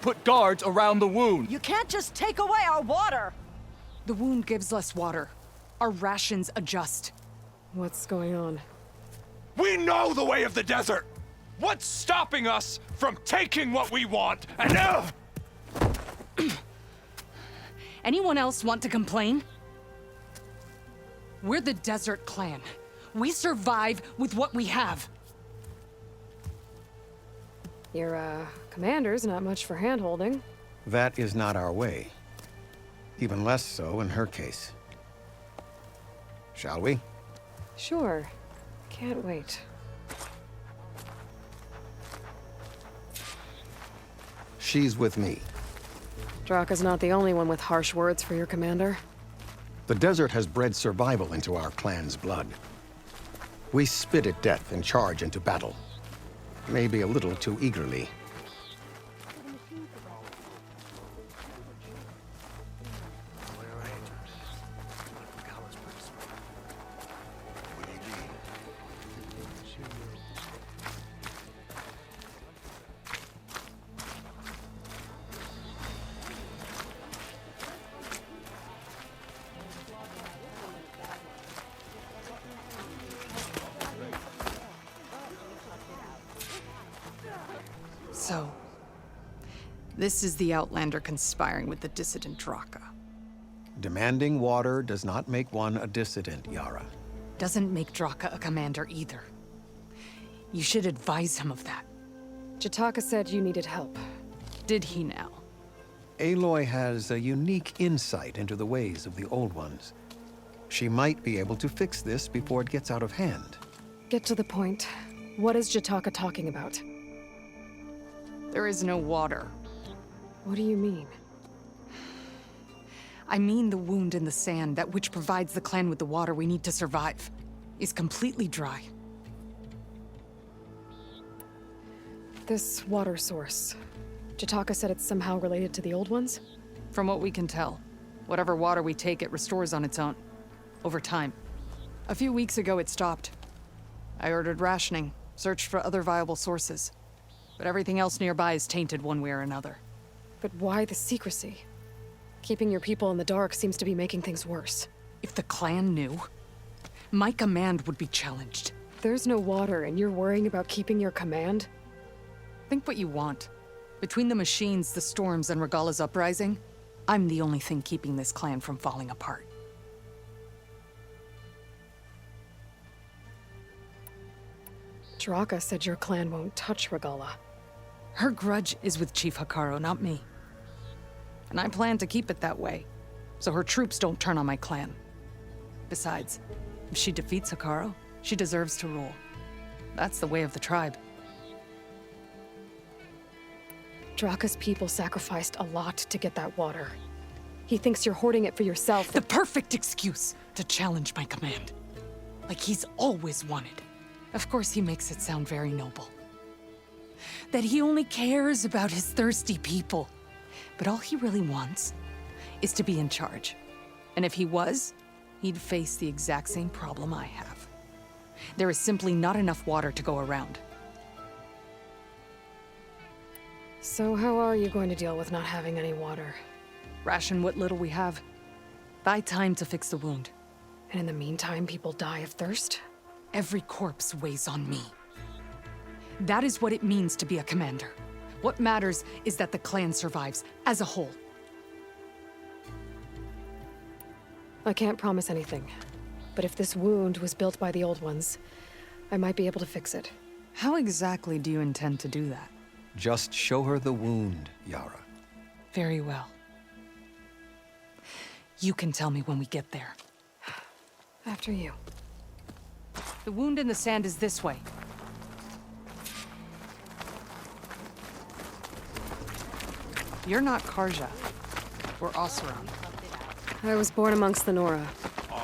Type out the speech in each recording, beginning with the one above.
Put guards around the wound. You can't just take away our water! The wound gives less water. Our rations adjust. What's going on? We know the way of the desert! What's stopping us from taking what we want and Anyone else want to complain? We're the Desert Clan. We survive with what we have. Your, commander's not much for hand-holding. That is not our way. Even less so in her case. Shall we? Sure. Can't wait. She's with me. Draka's not the only one with harsh words for your commander. The desert has bred survival into our clan's blood. We spit at death and charge into battle. Maybe a little too eagerly. So, this is the Outlander conspiring with the dissident Draka. Demanding water does not make one a dissident, Yara. Doesn't make Draka a commander either. You should advise him of that. Jataka said you needed help. Did he now? Aloy has a unique insight into the ways of the Old Ones. She might be able to fix this before it gets out of hand. Get to the point. What is Jataka talking about? There is no water. What do you mean? I mean the wound in the sand, that which provides the clan with the water we need to survive, is completely dry. This water source. Jataka said it's somehow related to the Old Ones? From what we can tell, whatever water we take, it restores on its own. Over time. A few weeks ago, it stopped. I ordered rationing, searched for other viable sources. But everything else nearby is tainted one way or another. But why the secrecy? Keeping your people in the dark seems to be making things worse. If the clan knew, my command would be challenged. There's no water and you're worrying about keeping your command? Think what you want. Between the machines, the storms, and Regalla's uprising, I'm the only thing keeping this clan from falling apart. Draka said your clan won't touch Regalla. Her grudge is with Chief Hekarro, not me. And I plan to keep it that way, so her troops don't turn on my clan. Besides, if she defeats Hekarro, she deserves to rule. That's the way of the tribe. Draka's people sacrificed a lot to get that water. He thinks you're hoarding it for yourself. The perfect excuse to challenge my command. Like he's always wanted. Of course he makes it sound very noble. That he only cares about his thirsty people. But all he really wants is to be in charge. And if he was, he'd face the exact same problem I have. There is simply not enough water to go around. So how are you going to deal with not having any water? Ration what little we have. Buy time to fix the wound. And in the meantime, people die of thirst? Every corpse weighs on me. That is what it means to be a commander. What matters is that the clan survives, as a whole. I can't promise anything. But if this wound was built by the Old Ones, I might be able to fix it. How exactly do you intend to do that? Just show her the wound, Yara. Very well. You can tell me when we get there. After you. The wound in the sand is this way. You're not Karja. Or Oseram. I was born amongst the Nora,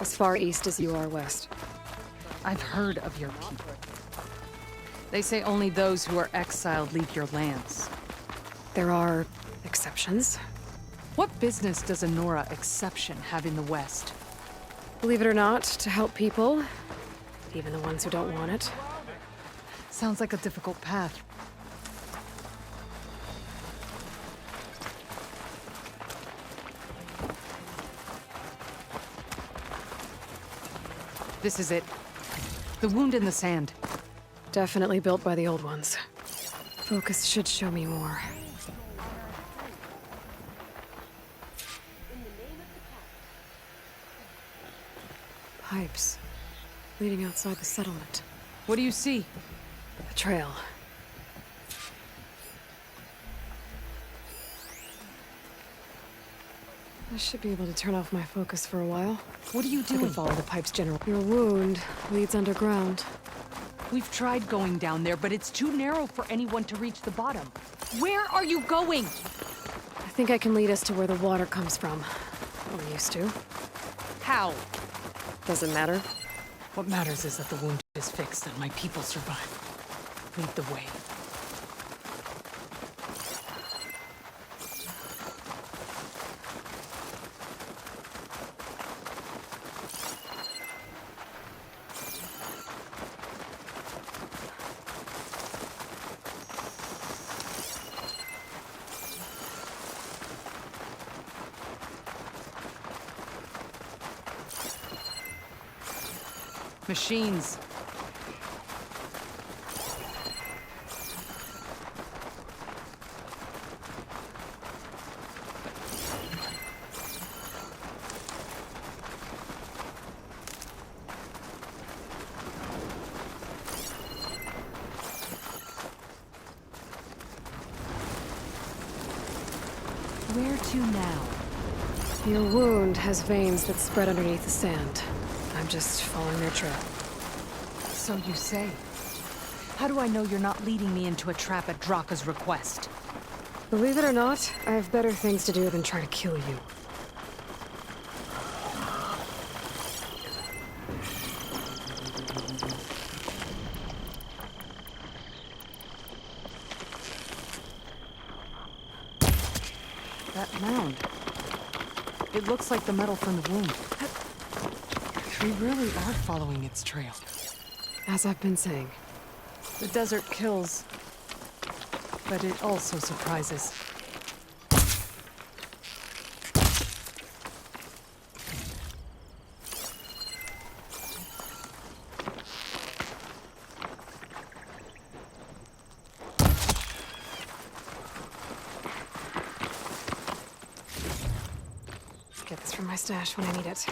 as far east as you are west. I've heard of your people. They say only those who are exiled leave your lands. There are exceptions. What business does a Nora exception have in the West? Believe it or not, to help people, even the ones who don't want it. Sounds like a difficult path. This is it. The wound in the sand. Definitely built by the old ones. Focus should show me more. Pipes. Leading outside the settlement. What do you see? A trail. I should be able to turn off my focus for a while. What are you I can doing? follow the pipes general. Your wound leads underground. We've tried going down there, but it's too narrow for anyone to reach the bottom. Where are you going? I think I can lead us to where the water comes from. Or used to. How? Doesn't matter. What matters is that the wound is fixed and my people survive. Lead the way. Machines. Where to now? Your wound has veins that spread underneath the sand. I'm just following their trail. So you say. How do I know you're not leading me into a trap at Draka's request? Believe it or not, I have better things to do than try to kill you. That mound. It looks like the metal from the wound. We really are following its trail. As I've been saying. The desert kills, but it also surprises. Get this from my stash when I need it.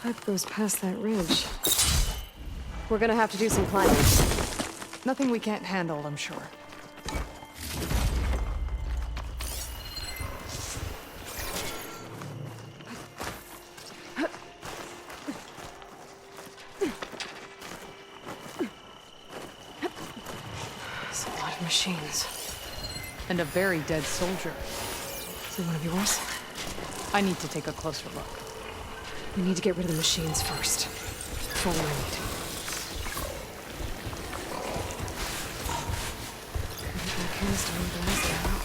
Pipe goes past that ridge. We're gonna have to do some climbing. Nothing we can't handle, I'm sure. It's a lot of machines. And a very dead soldier. Is it one of yours? I need to take a closer look. We need to get rid of the machines first. Before we need. Could be a canister and blast it out.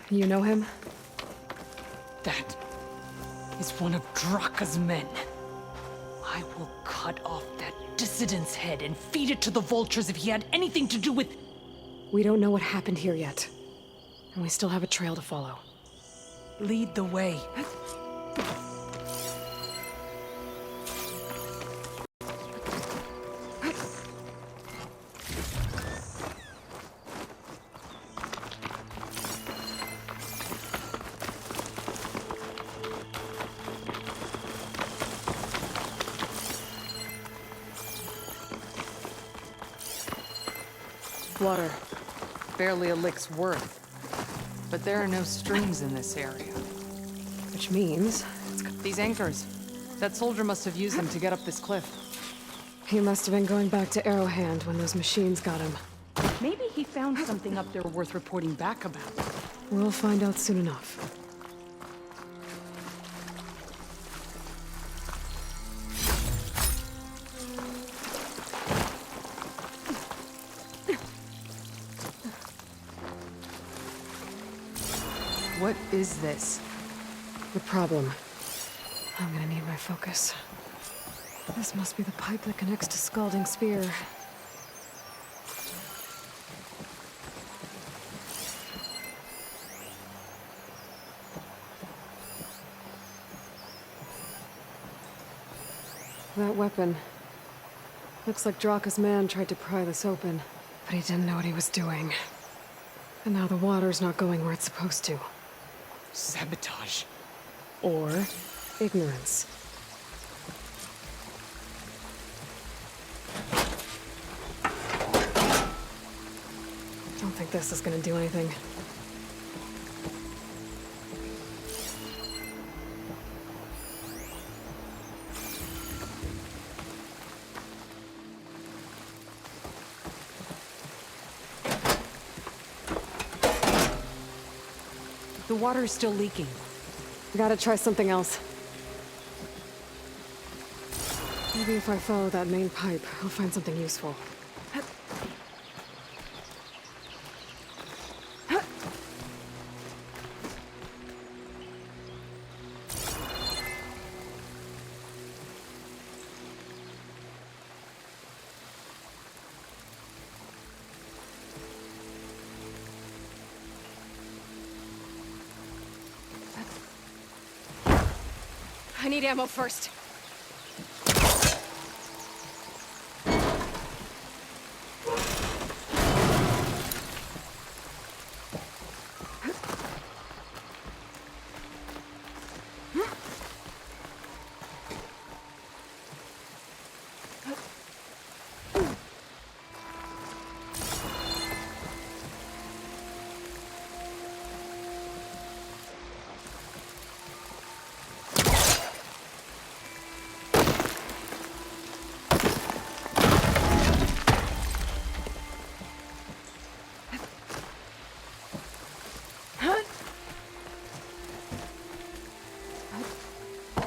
You know him? That is one of Draka's men. I will cut off that dissident's head and feed it to the vultures if he had anything to do with... We don't know what happened here yet. And we still have a trail to follow. Lead the way. Water. Barely a lick's worth. But there are no streams in this area. Which means... These anchors. That soldier must have used them to get up this cliff. he must have been going back to Arrowhand when those machines got him. Maybe he found something up there worth reporting back about. We'll find out soon enough. What is this? The problem. I'm gonna need my focus. This must be the pipe that connects to Scalding Spear. That weapon. Looks like Draka's man tried to pry this open, but he didn't know what he was doing. And now the water's not going where it's supposed to. Sabotage. Or ignorance. Don't think this is gonna do anything. The water is still leaking. Gotta try something else. Maybe if I follow that main pipe, I'll find something useful. I need ammo first.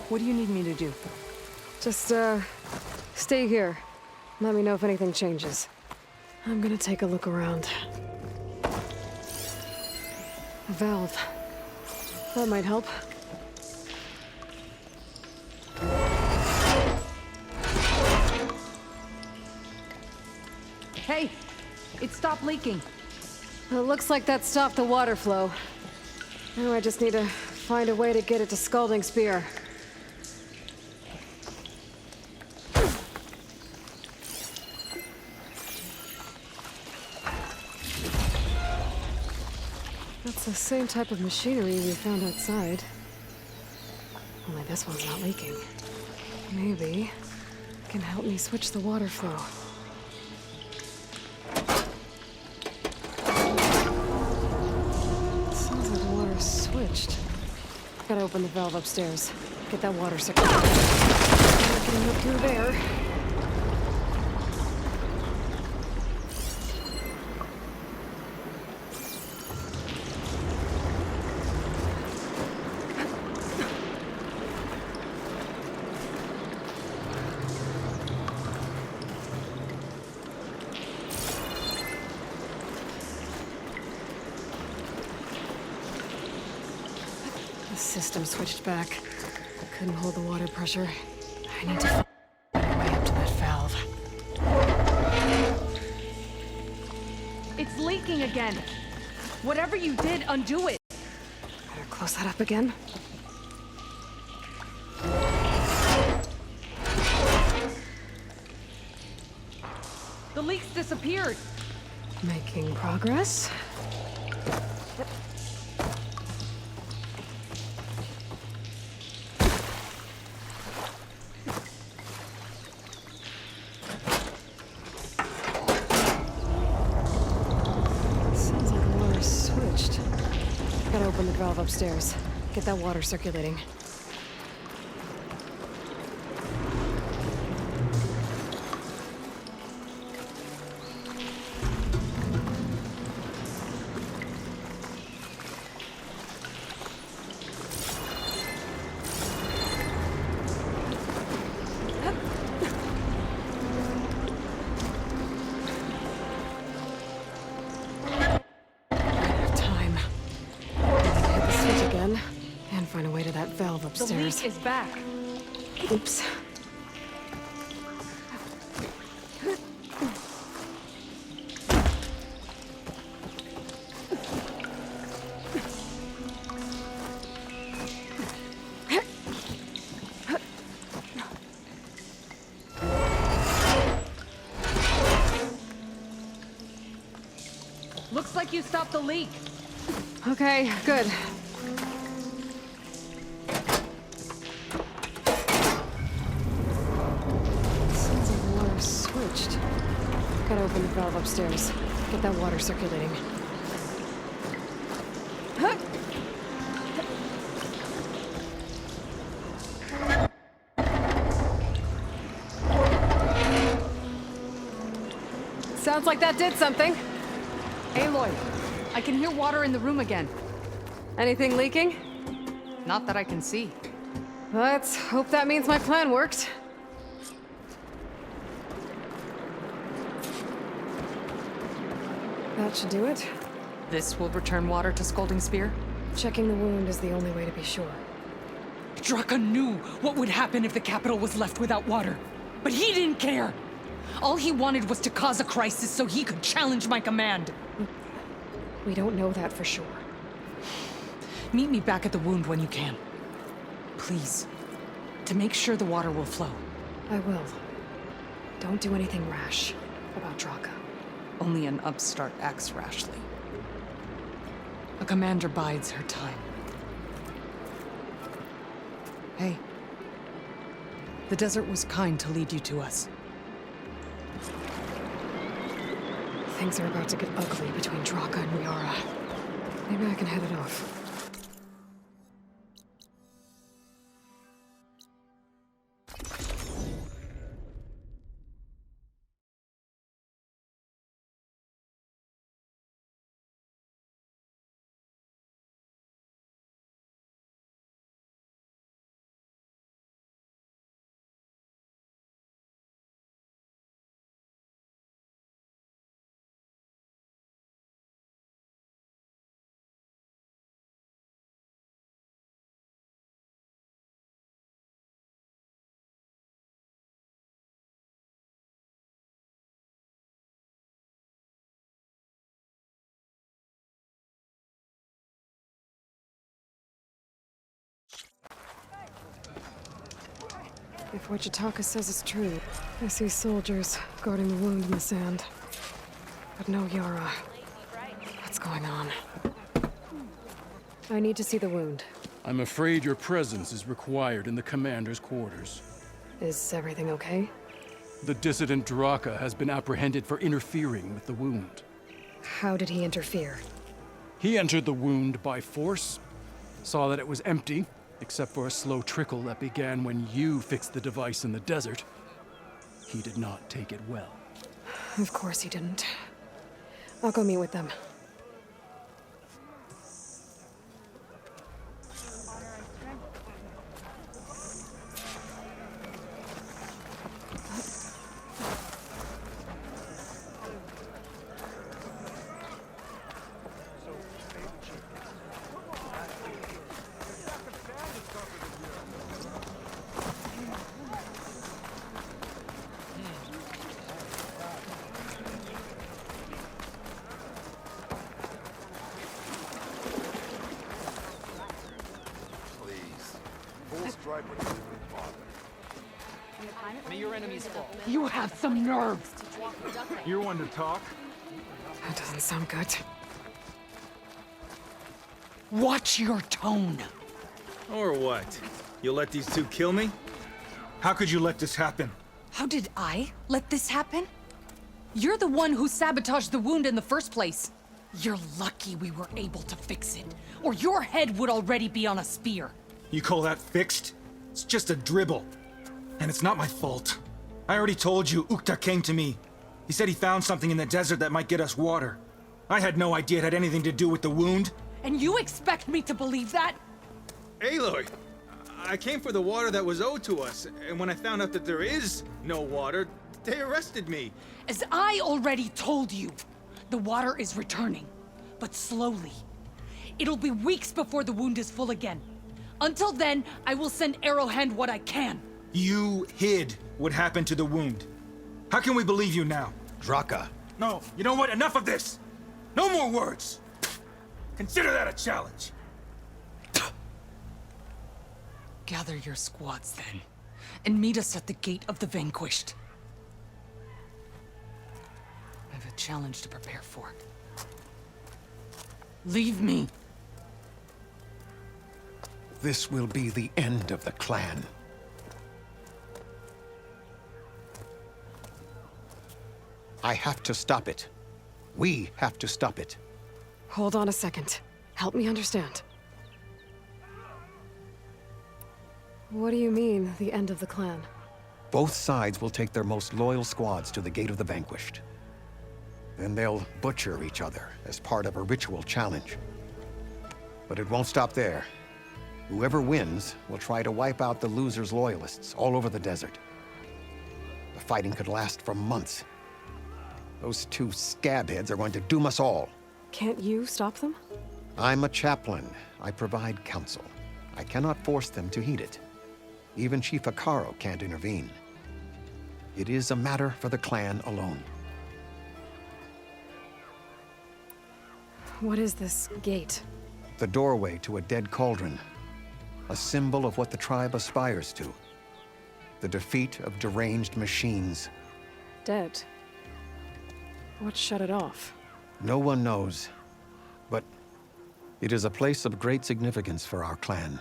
What do you need me to do? Just, stay here. Let me know if anything changes. I'm gonna take a look around. A valve. That might help. Hey! It stopped leaking. It looks like that stopped the water flow. Now I just need to find a way to get it to Scalding Spear. That's the same type of machinery we found outside. Only this one's not leaking. Maybe it can help me switch the water flow. Sounds like the water's switched. Gotta open the valve upstairs. Get that water circulating. Not getting up through there. system switched back. Couldn't hold the water pressure. I need to find a way up to that valve. It's leaking again. Whatever you did, undo it. Better close that up again. The leaks disappeared. Making progress. Sounds like the water's switched. Gotta open the valve upstairs. Get that water circulating. Time. I need to hit the switch again and find a way to that valve The upstairs. leak is back. Oops. Looks like you stopped the leak. Okay, good. Sounds like the water's switched. Gotta open the valve upstairs. Get that water circulating. Huh. Sounds like that did something. Aloy, I can hear water in the room again. Anything leaking? Not that I can see. Let's hope that means my plan worked. That should do it. This will return water to Scolding Spear? Checking the wound is the only way to be sure. Draka knew what would happen if the capital was left without water. But he didn't care! All he wanted was to cause a crisis so he could challenge my command. We don't know that for sure. Meet me back at the wound when you can. Please. To make sure the water will flow. I will. Don't do anything rash about Draka. Only an upstart acts rashly. A commander bides her time. Hey. The desert was kind to lead you to us. Things are about to get ugly between Draka and Riara. Maybe I can head it off. If what Jataka says is true, I see soldiers guarding the wound in the sand. But no Yara. What's going on? I need to see the wound. I'm afraid your presence is required in the commander's quarters. Is everything okay? The dissident Draka has been apprehended for interfering with the wound. How did he interfere? He entered the wound by force, saw that it was empty, except for a slow trickle that began when you fixed the device in the desert. He did not take it well. Of course he didn't. I'll go meet with them. You have some nerve. You're one to talk. That doesn't sound good. Watch your tone. Or what? You'll let these two kill me? How could you let this happen? How did I let this happen? You're the one who sabotaged the wound in the first place. You're lucky we were able to fix it, or your head would already be on a spear. You call that fixed? It's just a dribble. And it's not my fault. I already told you, Ukta came to me. He said he found something in the desert that might get us water. I had no idea it had anything to do with the wound. And you expect me to believe that? Aloy, I came for the water that was owed to us, and when I found out that there is no water, they arrested me. As I already told you, the water is returning, but slowly. It'll be weeks before the wound is full again. Until then, I will send Arrowhand what I can. You hid what happened to the wound. How can we believe you now? Draka, No, you know what? Enough of this! No more words! Consider that a challenge. Gather your squads then, and meet us at the Gate of the Vanquished. I have a challenge to prepare for. Leave me. this will be the end of the clan. I have to stop it. We have to stop it. Hold on a second. Help me understand. What do you mean, the end of the clan? Both sides will take their most loyal squads to the Gate of the Vanquished. Then they'll butcher each other as part of a ritual challenge. But it won't stop there. Whoever wins will try to wipe out the loser's loyalists all over the desert. The fighting could last for months. Those two scabheads are going to doom us all. Can't you stop them? I'm a chaplain. I provide counsel. I cannot force them to heed it. Even Chief Akaro can't intervene. It is a matter for the clan alone. What is this gate? The doorway to a dead cauldron. A symbol of what the tribe aspires to. The defeat of deranged machines. Dead. What shut it off? No one knows, but it is a place of great significance for our clan.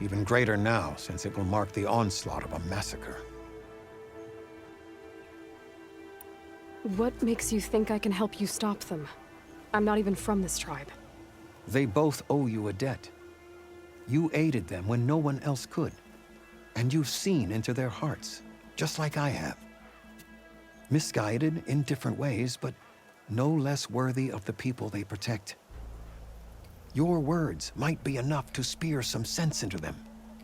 Even greater now, since it will mark the onslaught of a massacre. What makes you think I can help you stop them? I'm not even from this tribe. They both owe you a debt. You aided them when no one else could. And you've seen into their hearts, just like I have. Misguided in different ways, but no less worthy of the people they protect. Your words might be enough to spear some sense into them.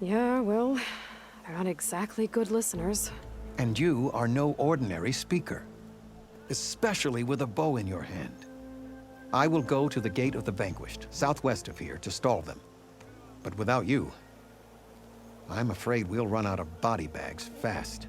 Yeah, well, they're not exactly good listeners. And you are no ordinary speaker, especially with a bow in your hand. I will go to the Gate of the Vanquished, southwest of here, to stall them. But without you, I'm afraid we'll run out of body bags fast.